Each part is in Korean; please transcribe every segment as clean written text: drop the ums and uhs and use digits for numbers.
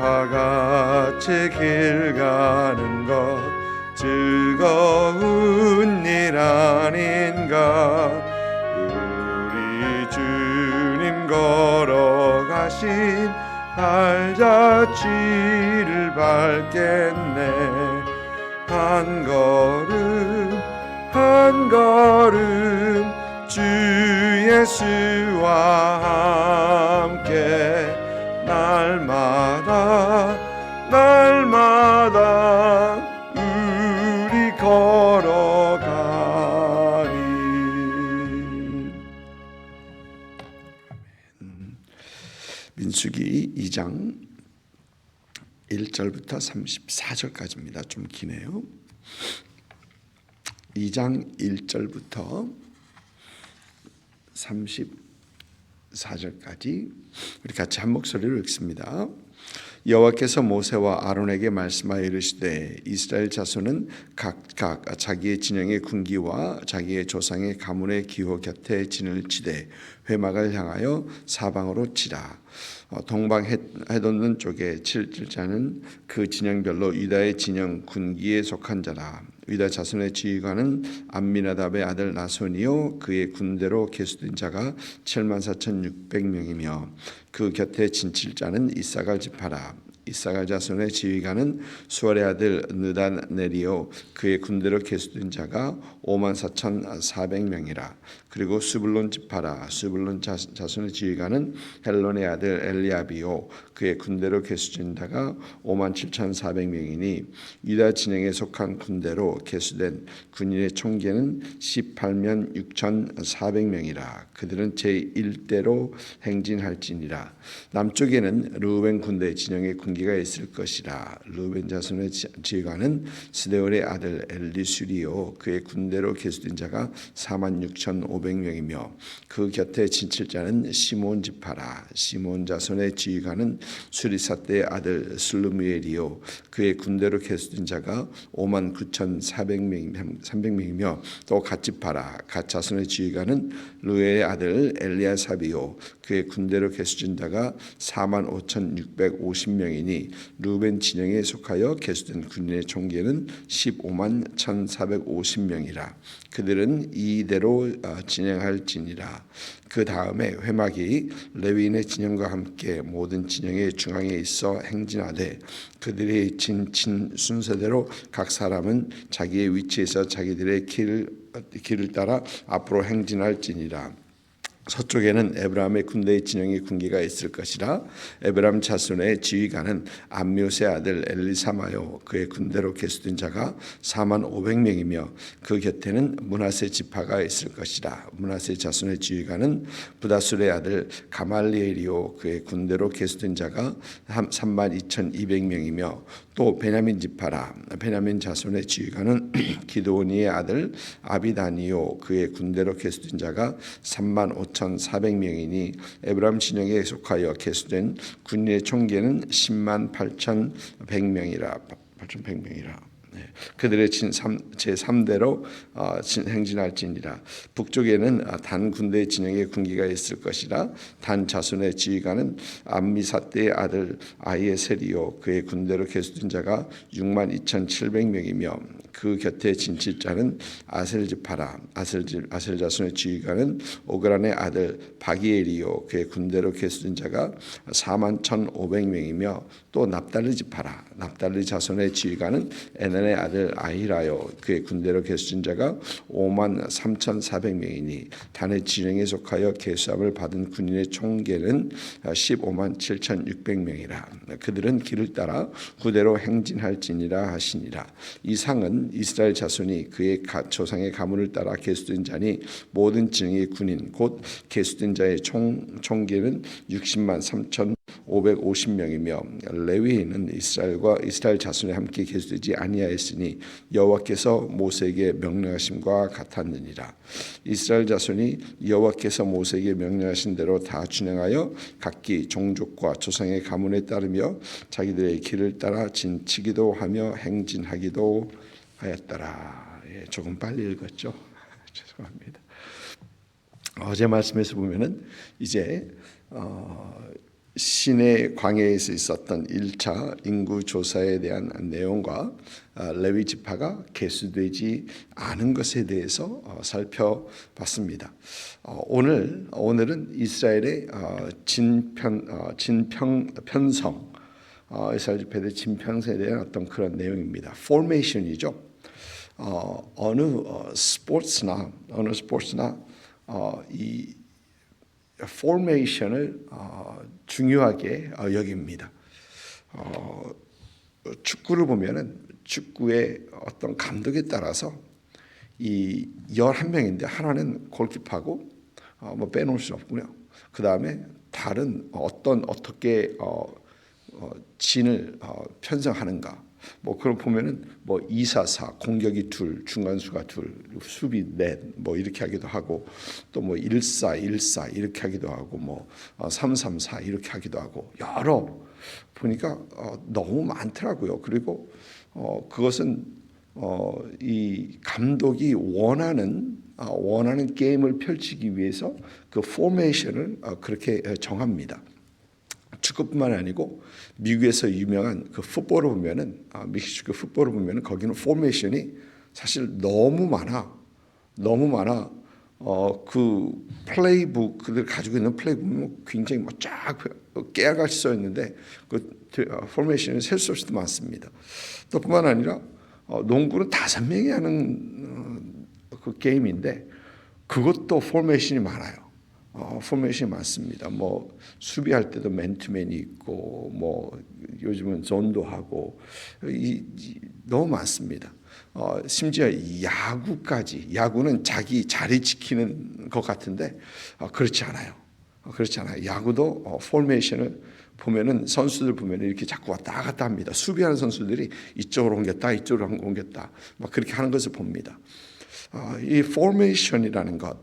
같이 길 가는 것 즐거운 일 아닌가. 우리 주님 걸어가신 발자취를 밟겠네. 한 걸음 한 걸음 주 예수와 함께 날마다 우리 걸어가리. 민수기 2장 1절부터 34절까지입니다. 좀 기네요. 2장 1절부터 34절까지 우리 같이 한 목소리로 읽습니다. 여호와께서 모세와 아론에게 말씀하여 이르시되 이스라엘 자손은 각각 자기의 진영의 군기와 자기의 조상의 가문의 기호 곁에 진을 치되 회막을 향하여 사방으로 치라. 동방 해돋는 쪽에 칠 자는 그 진영별로 유다의 진영 군기에 속한 자라. 유다 자손의 지휘관은 암미나답의 아들 나손이요 그의 군대로 계수된 자가 74,600명이며 그 곁에 진칠 자는 이사갈 지파라. 이사갈 자손의 지휘관은 수월의 아들 느단넬이요 그의 군대로 계수된 자가 54,400명이라. 그리고 수불론 지파라. 수불론 자손의 지휘관은 헬론의 아들 엘리압이요 그의 군대로 계수된 자가 57,400명이니 유다 진영에 속한 군대로 계수된 군인의 총계는 18만 6,400명이라. 그들은 제1대로 행진할지니라. 남쪽에는 르우벤 군대 진영의 군기가 있을 것이라. 르우벤 자손의 지휘관은 스데월의 아들 엘리수리요 그의 군대로 계수된 자가 46,500명이며 그 곁에 진칠 자는 시몬 지파라. 시몬 자손의 지휘관은 수리사대의 아들 슬루미엘이요 그의 군대로 계수된 자가 59,400명이며 또 갓지파라. 갓 자손의 지휘관은 루엘의 아들 엘리아삽이요 그의 군대로 계수된 자가 45,650명이니 루벤 진영에 속하여 계수된 군인의 총계는 15만 1,450명이라. 그들은 이대로 진행할지니라. 그 다음에 회막이 레위인의 진영과 함께 모든 진영의 중앙에 있어 행진하되 그들의 진친 순서대로 각 사람은 자기의 위치에서 자기들의 길을 따라 앞으로 행진할지니라. 서쪽에는 에브라임의 군대의 진영의 군기가 있을 것이라. 에브라임 자손의 지휘관은 암묘스의 아들 엘리사마요 그의 군대로 계수된 자가 45,500명이며 그 곁에는 므낫세 지파가 있을 것이라. 므낫세 자손의 지휘관은 부다술의 아들 가말리엘이요 그의 군대로 계수된 자가 32,200명이며 또 베냐민 지파라. 베냐민 자손의 지휘관은 기드오니의 아들 아비다니요 그의 군대로 계수된 자가 35,400명이니 에브라임 진영에 속하여 계수된 군인의 총계는 10만 8,100명이라. 그들의 제3대로 행진할지니라. 북쪽에는 단 군대의 진영의 군기가 있을 것이라. 단 자손의 지휘관은 암미사대의 아들 아이에셀이요 그의 군대로 계수된 자가 62,700명이며 그 곁에 진칠 자는 아셀 지파라. 아셀 자손의 지휘관은 오그란의 아들 바기엘이요 그의 군대로 계수된 자가 41,500명이며 또 납달리 지파라. 납달리 자손의 지휘관은 에난의 아들 아히라요 그의 군대로 계수된 자가 53,400명이니 단의 진영에 속하여 계수함을 받은 군인의 총계는 157,600명이라. 그들은 길을 따라 구대로 행진할지니라 하시니라. 이 상은 이스라엘 자손이 그의 조상의 가문을 따라 계수된 자니 모든 진영의 군인 곧 계수된 자의 총계는 60만 3,550명이며 레위인은 이스라엘 자손에 함께 계수되지 아니하였으니 여호와께서 모세에게 명령하심과 같았느니라. 이스라엘 자손이 여호와께서 모세에게 명령하신 대로 다 준행하여 각기 종족과 조상의 가문에 따르며 자기들의 길을 따라 진치기도 하며 행진하기도 하였더라. 조금 빨리 읽었죠. 죄송합니다. 어제 말씀에서 보면은 이제 시내 광야에서 있었던 1차 인구 조사에 대한 내용과 레위 지파가 계수되지 않은 것에 대해서 살펴봤습니다. 오늘은 이스라엘의 편성 이스라엘 지파의 진평성에 대한 어떤 그런 내용입니다. 포메이션이죠. 어느 스포츠나 이 포메이션을 중요하게 여깁니다. 축구를 보면은 축구의 어떤 감독에 따라서 이 11명인데 하나는 골키퍼고 뭐 빼놓을 수 없고요. 그 다음에 다른 어떻게 진을 편성하는가. 뭐 그걸 보면은 뭐 2-4-4 공격이 2, 중간수가 2, 수비 4 뭐 이렇게 하기도 하고 또 뭐 1-4-1-4 이렇게 하기도 하고 뭐 3-3-4 이렇게 하기도 하고 여러 보니까 너무 많더라고요. 그리고 그것은 이 감독이 원하는 게임을 펼치기 위해서 그 포메이션을 그렇게 정합니다. 축구뿐만 아니고 미국에서 유명한 그 풋볼을 보면은 멕시코 풋볼을 보면은 거기는 포메이션이 사실 너무 많아. 그 플레이북 그들 가지고 있는 플레이북은 굉장히 쫙 깨알같이 써 있는데 그 포메이션이 셀 수 없이 많습니다. 또 뿐만 아니라 농구는 5명이 하는 그 게임인데 그것도 포메이션이 많아요. 포메이션이 많습니다. 뭐 수비할 때도 맨투맨이 있고 뭐 요즘은 존도 하고 너무 많습니다. 심지어 야구는 자기 자리 지키는 것 같은데 그렇지 않아요. 야구도 포메이션을 보면은 선수들 보면은 이렇게 자꾸 왔다 갔다 합니다. 수비하는 선수들이 이쪽으로 이쪽으로 옮겼다. 막 그렇게 하는 것을 봅니다. 이 포메이션이라는 것,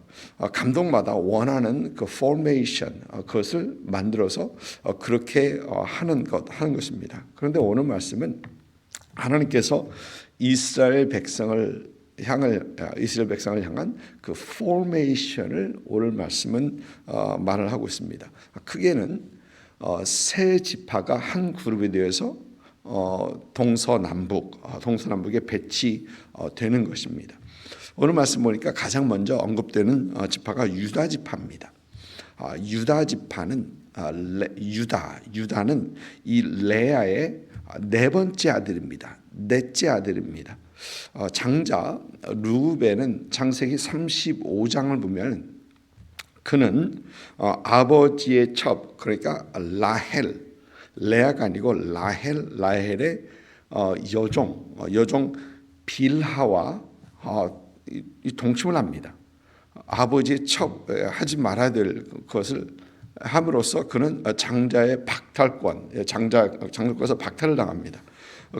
감독마다 원하는 그 포메이션 그것을 만들어서 그렇게 하는 것입니다. 그런데 오늘 말씀은 하나님께서 이스라엘 백성을 향한 그 포메이션을 오늘 말씀은 말을 하고 있습니다. 크게는 세 지파가 한 그룹이 되어서 동서남북에 배치되는 것입니다. 오늘 말씀 보니까 가장 먼저 언급되는 지파가 유다 지파입니다. 유다 지파는 유다는 이 레아의 넷째 아들입니다. 장자 르우벤은 창세기 35장을 보면 그는 아버지의 첩 그러니까 레아가 아니고 라헬의 여종 빌하와 이 동침을 합니다. 아버지의 하지 말아야 될 것을 함으로써 그는 장자의 장자권에서 박탈을 당합니다.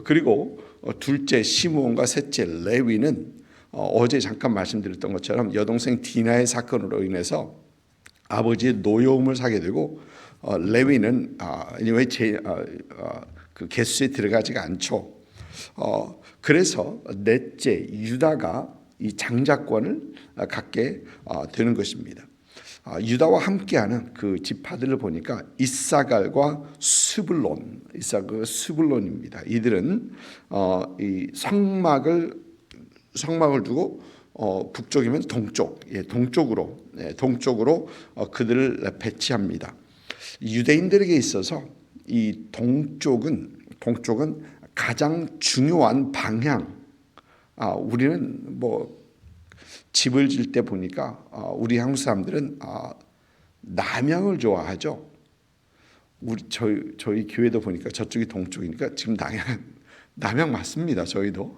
그리고 둘째 시므온과 셋째 레위는 어제 잠깐 말씀드렸던 것처럼 여동생 디나의 사건으로 인해서 아버지의 노여움을 사게 되고 레위는 그 개수에 들어가지가 않죠. 그래서 넷째 유다가 이 장자권을 갖게 되는 것입니다. 유다와 함께하는 그 지파들을 보니까 이사갈과 스불론입니다. 이들은 이 성막을 두고 북쪽이면 동쪽으로 그들을 배치합니다. 유대인들에게 있어서 이 동쪽은 가장 중요한 방향. 우리는 뭐 집을 질 때 보니까 우리 한국 사람들은 남향을 좋아하죠. 저희 교회도 보니까 저쪽이 동쪽이니까 지금 남향 맞습니다. 저희도.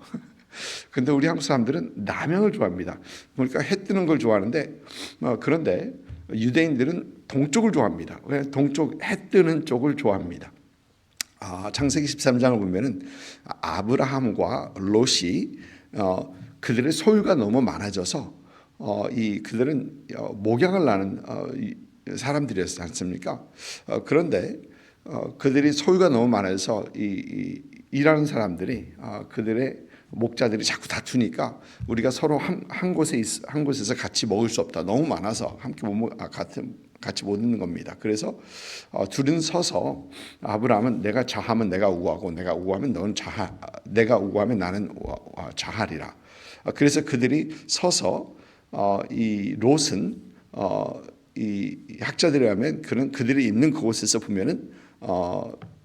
근데 우리 한국 사람들은 남향을 좋아합니다. 보니까 해 뜨는 걸 좋아하는데 그런데 유대인들은 동쪽을 좋아합니다. 왜? 해 뜨는 쪽을 좋아합니다. 창세기 13장을 보면은 아브라함과 롯이 그들의 소유가 너무 많아져서 그들은 목양을 나는 사람들이었지 않습니까? 그런데 그들이 소유가 너무 많아서 일하는 사람들이 그들의 목자들이 자꾸 다투니까 우리가 서로 한 곳에서 같이 먹을 수 없다. 너무 많아서 함께 같은 같이 못 있는 겁니다. 그래서 둘은 서서 아브라함은 내가 좌하면 내가 우하고 내가 우하면 너는 좌하, 내가 우하면 나는 좌하리라. 그래서 그들이 서서 이 롯은 이 학자들에 의하면 그들이 있는 그곳에서 보면은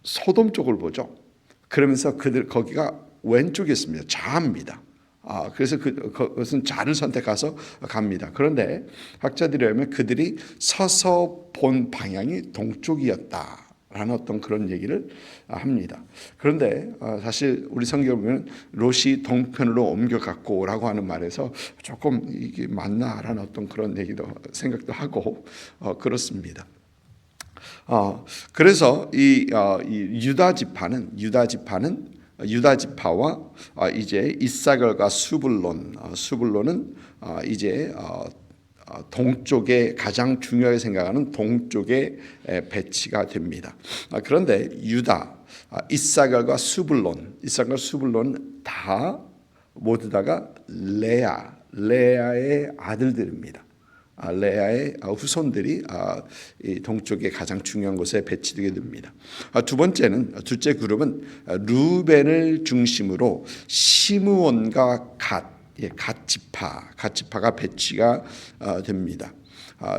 소돔 쪽을 보죠. 그러면서 거기가 왼쪽이었습니다. 좌입니다. 그래서 그것은 좌를 선택해서 갑니다. 그런데 학자들이 하면 그들이 서서 본 방향이 동쪽이었다라는 어떤 그런 얘기를 합니다. 그런데 사실 우리 성경을 보면 롯이 동편으로 옮겨갔고라고 하는 말에서 조금 이게 맞나라는 어떤 그런 얘기도 생각도 하고 그렇습니다. 그래서 이 유다 지파와 이제 이사갈과 수불론은 이제 동쪽에 가장 중요하게 생각하는 동쪽에 배치가 됩니다. 그런데 유다, 이사갈과 수불론 다 모두 다가 레아의 아들들입니다. 레아의 후손들이 이 동쪽의 가장 중요한 곳에 배치되게 됩니다. 둘째 그룹은 루벤을 중심으로 시므온과 갓 지파가 배치가 됩니다.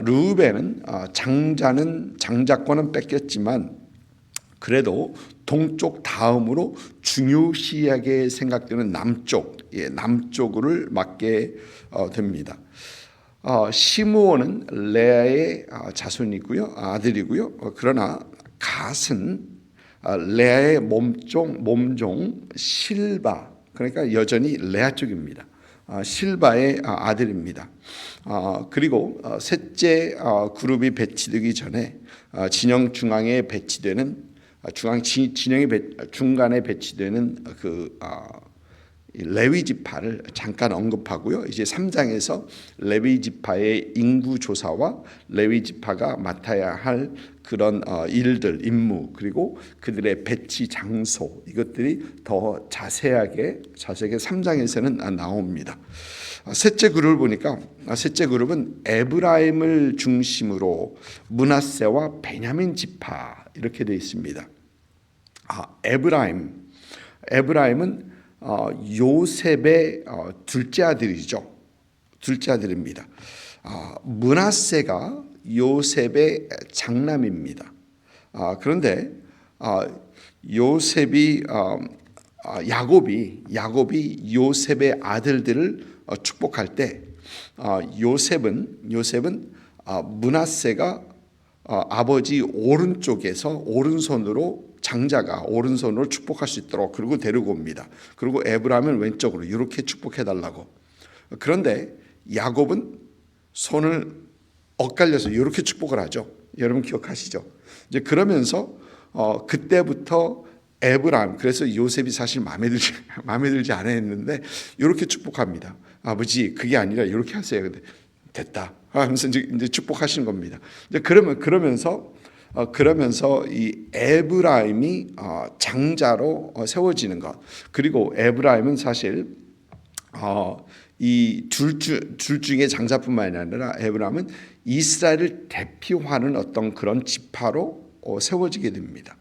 루벤은 장자권은 뺏겼지만 그래도 동쪽 다음으로 중요시하게 생각되는 남쪽을 맡게 됩니다. 시므온은 레아의 자손이고요, 아들이고요. 그러나 갓은 레아의 몸종 실바, 그러니까 여전히 레아 쪽입니다. 실바의 아들입니다. 그리고 셋째 그룹이 배치되기 전에 진영 중앙에 배치되는 중간에 배치되는 레위 지파를 잠깐 언급하고요. 이제 3장에서 레위 지파의 인구 조사와 레위 지파가 맡아야 할 그런 임무 그리고 그들의 배치 장소 이것들이 더 자세하게 3장에서는 나옵니다. 셋째 그룹을 보니까 셋째 그룹은 에브라임을 중심으로 므낫세와 베냐민 지파 이렇게 되어 있습니다. 에브라임은 요셉의 둘째 아들입니다. 므낫세가 요셉의 장남입니다. 그런데 야곱이 요셉의 아들들을 축복할 때 요셉은 므낫세가 아버지 오른손으로 장자가 오른손으로 축복할 수 있도록 그리고 데리고 옵니다. 그리고 에브라임은 왼쪽으로 이렇게 축복해 달라고. 그런데 야곱은 손을 엇갈려서 이렇게 축복을 하죠. 여러분 기억하시죠? 이제 그러면서 그때부터 에브라임, 그래서 요셉이 사실 마음에 들지 않았는데 이렇게 축복합니다. 아버지 그게 아니라 이렇게 하세요. 근데 됐다 하면서 이제 축복하시는 겁니다. 이제 그러면서 이 에브라임이 장자로 세워지는 것. 그리고 에브라임은 사실 이 둘 중에 장자뿐만이 아니라 에브라임은 이스라엘을 대표하는 어떤 그런 지파로 세워지게 됩니다.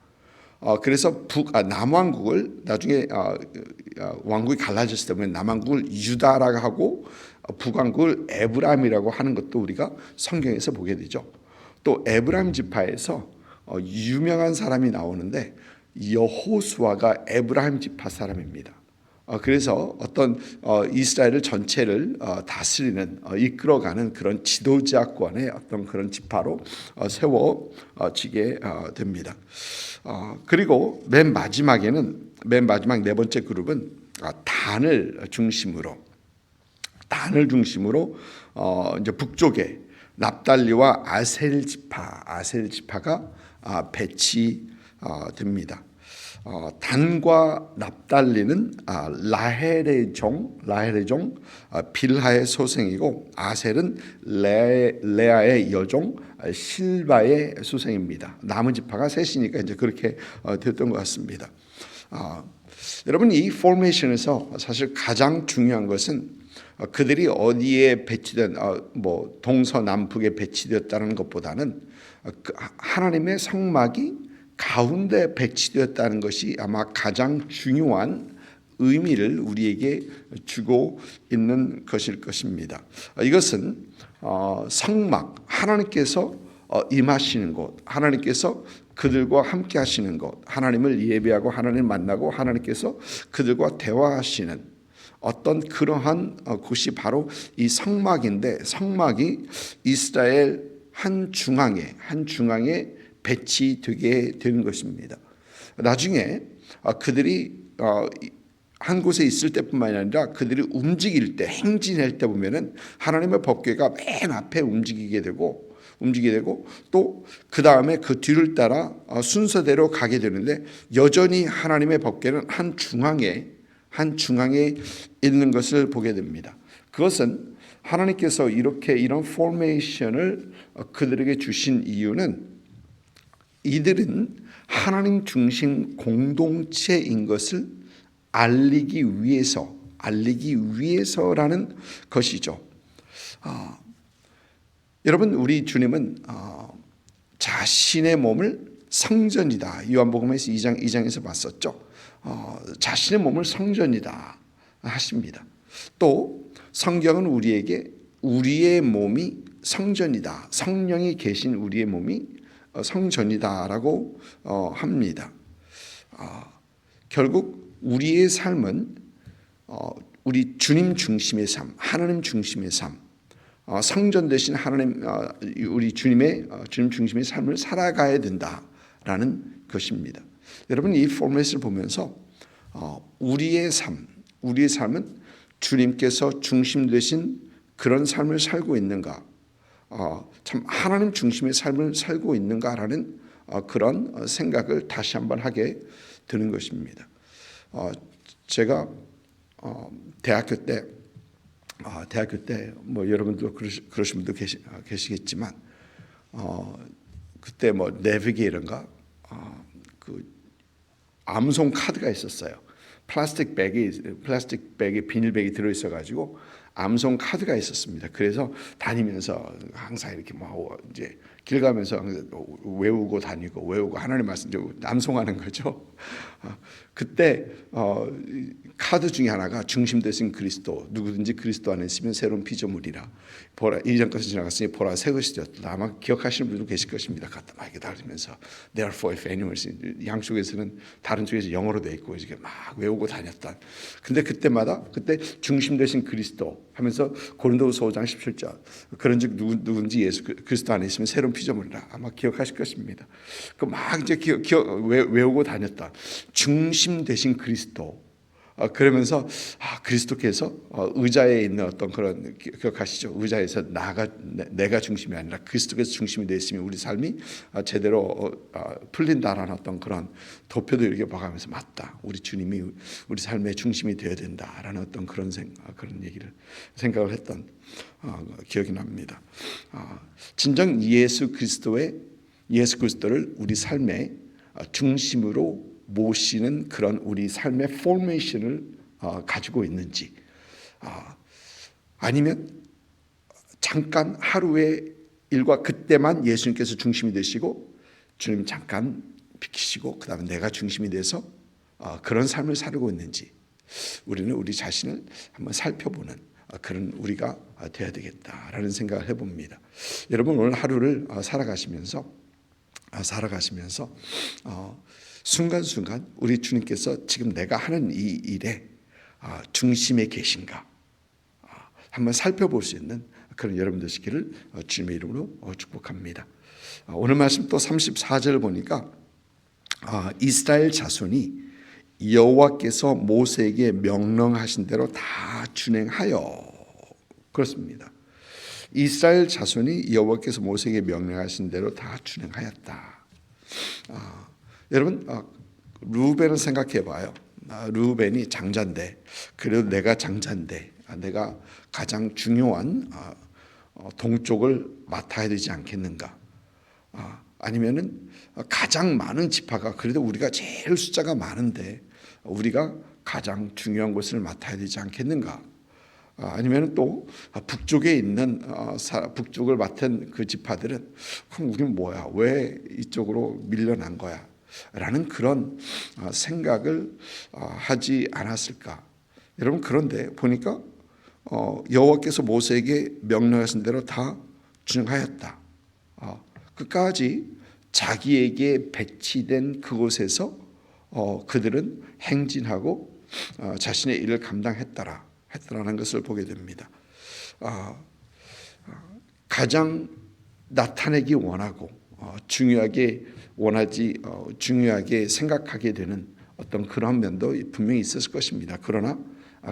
그래서 남왕국을 나중에 왕국이 갈라졌을 때 보면 남왕국을 유다라고 하고 북왕국을 에브라임이라고 하는 것도 우리가 성경에서 보게 되죠. 또 에브라임 지파에서 유명한 사람이 나오는데 여호수아가 에브라임 지파 사람입니다. 그래서 어떤 이스라엘 전체를 다스리는 이끌어가는 그런 지도자권의 어떤 그런 지파로 세워지게 됩니다. 그리고 맨 마지막 네 번째 그룹은 단을 중심으로 이제 북쪽에 납달리와 아셀 지파가 배치됩니다. 단과 납달리는 라헬의 종 빌하의 소생이고 아셀은 레아의 여종 실바의 소생입니다. 남은 지파가 셋이니까 이제 그렇게 됐던 것 같습니다. 여러분 이 포메이션에서 사실 가장 중요한 것은 그들이 어디에 배치된 뭐 동서남북에 배치되었다는 것보다는 하나님의 성막이 가운데 배치되었다는 것이 아마 가장 중요한 의미를 우리에게 주고 있는 것일 것입니다. 이것은 성막, 하나님께서 임하시는 곳, 하나님께서 그들과 함께 하시는 곳, 하나님을 예배하고 하나님을 만나고 하나님께서 그들과 대화하시는 어떤 그러한 곳이 바로 이 성막인데, 성막이 이스라엘 한 중앙에 배치되게 되는 것입니다. 나중에 그들이 한 곳에 있을 때뿐만 아니라 그들이 움직일 때, 행진할 때 보면은 하나님의 법궤가 맨 앞에 움직이게 되고 또 그 다음에 그 뒤를 따라 순서대로 가게 되는데, 여전히 하나님의 법궤는 한 중앙에 있는 것을 보게 됩니다. 그것은 하나님께서 이런 포메이션을 그들에게 주신 이유는 이들은 하나님 중심 공동체인 것을 알리기 위해서라는 것이죠. 여러분, 우리 주님은 자신의 몸을 성전이다. 요한복음에서 2장에서 봤었죠. 자신의 몸을 성전이다 하십니다. 또 성경은 우리에게 우리의 몸이 성전이다, 성령이 계신 우리의 몸이 성전이다라고 합니다. 결국 우리의 삶은 우리 주님 중심의 삶, 하나님 중심의 삶, 성전 되신 하나님, 우리 주님 중심의 삶을 살아가야 된다라는 것입니다. 여러분, 이 포맷을 보면서 우리의 삶은 주님께서 중심 되신 그런 삶을 살고 있는가, 참 하나님 중심의 삶을 살고 있는가라는 그런 생각을 다시 한번 하게 되는 것입니다. 제가 대학교 때 뭐 여러분도 그러신 분도 계시겠지만 그때 뭐 내비게이터인가 그 암송 카드가 있었어요. 플라스틱 백에 비닐백이 들어 있어 가지고 암송 카드가 있었습니다. 그래서 다니면서 항상 이렇게 막 이제 길 가면서 항상 외우고 하나님 말씀 암송하는 거죠. 그때 카드 중에 하나가 중심 되신 그리스도, 누구든지 그리스도 안에 있으면 새로운 피조물이라. 보라, 이전 것은 지나갔으니 보라, 새 것이 되었다. 아마 기억하시는 분도 계실 것입니다. 갖다 막 이렇게 달리면서 Therefore if anyone is, 양쪽에서는 다른 쪽에서 영어로 돼 있고 이렇게 막 외우고 다녔던. 근데 그때 중심 되신 그리스도 하면서 고린도후서 5장 17절, 그런즉 누군지 예수 그리스도 안에 있으면 새로운 피조물이라. 아마 기억하실 것입니다. 그 막 이제 외우고 다녔던 중심 되신 그리스도. 그러면서 그리스도께서 의자에 있는 어떤 그런, 기억하시죠? 의자에서 내가 중심이 아니라 그리스도께서 중심이 되었으면 우리 삶이 제대로 풀린다라는 어떤 그런 도표도 이렇게 봐가면서, 맞다, 우리 주님이 우리 삶의 중심이 되어야 된다라는 어떤 그런 생각을 했던 기억이 납니다. 진정 예수 그리스도를 우리 삶의 중심으로 모시는 그런 우리 삶의 포메이션을 가지고 있는지, 아니면 잠깐 하루의 일과 그때만 예수님께서 중심이 되시고 주님 잠깐 비키시고 그 다음에 내가 중심이 돼서 그런 삶을 살고 있는지, 우리는 우리 자신을 한번 살펴보는 그런 우리가 되어야 되겠다라는 생각을 해봅니다. 여러분, 오늘 하루를 살아가시면서 순간순간 우리 주님께서 지금 내가 하는 이 일에 중심에 계신가 한번 살펴볼 수 있는 그런 여러분 되시기를 주님의 이름으로 축복합니다. 오늘 말씀 또 34절 보니까 이스라엘 자손이 여호와께서 모세에게 명령하신 대로 다 준행하여, 그렇습니다. 이스라엘 자손이 여호와께서 모세에게 명령하신 대로 다 준행하였다. 여러분, 르우벤을 생각해 봐요. 르우벤이 장자인데, 그래도 내가 장자인데 내가 가장 중요한 동쪽을 맡아야 되지 않겠는가? 아니면은 가장 많은 지파가, 그래도 우리가 제일 숫자가 많은데 우리가 가장 중요한 것을 맡아야 되지 않겠는가? 아니면 또 북쪽에 있는 북쪽을 맡은 그 지파들은 그럼 우리는 뭐야? 왜 이쪽으로 밀려난 거야? 라는 그런 생각을 하지 않았을까? 여러분, 그런데 보니까 여호와께서 모세에게 명령하신 대로 다 준행하였다. 끝까지 자기에게 배치된 그곳에서 그들은 행진하고 자신의 일을 했다라는 것을 보게 됩니다. 가장 나타내기 원하고 중요하게 생각하게 되는 어떤 그런 면도 분명히 있었을 것입니다. 그러나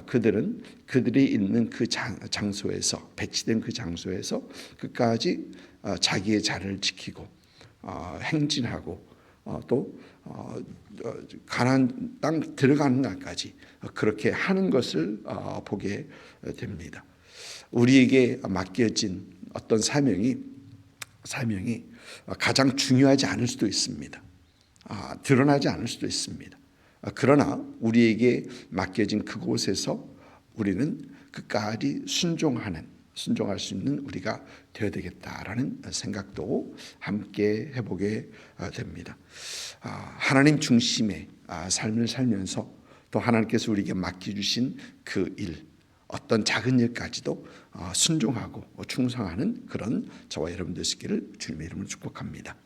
그들은 그들이 있는 그 장소에서, 배치된 그 장소에서 끝까지 자기의 자리를 지키고 행진하고 또 가나안 땅 들어가는 날까지 그렇게 하는 것을 보게 됩니다. 우리에게 맡겨진 어떤 사명이 가장 중요하지 않을 수도 있습니다. 드러나지 않을 수도 있습니다. 그러나 우리에게 맡겨진 그곳에서 우리는 끝까지 순종할 수 있는 우리가 되어야 되겠다라는 생각도 함께 해보게 됩니다. 하나님 중심의 삶을 살면서 또 하나님께서 우리에게 맡겨주신 그 일, 어떤 작은 일까지도 순종하고 충성하는 그런 저와 여러분 되시기를 주님의 이름으로 축복합니다.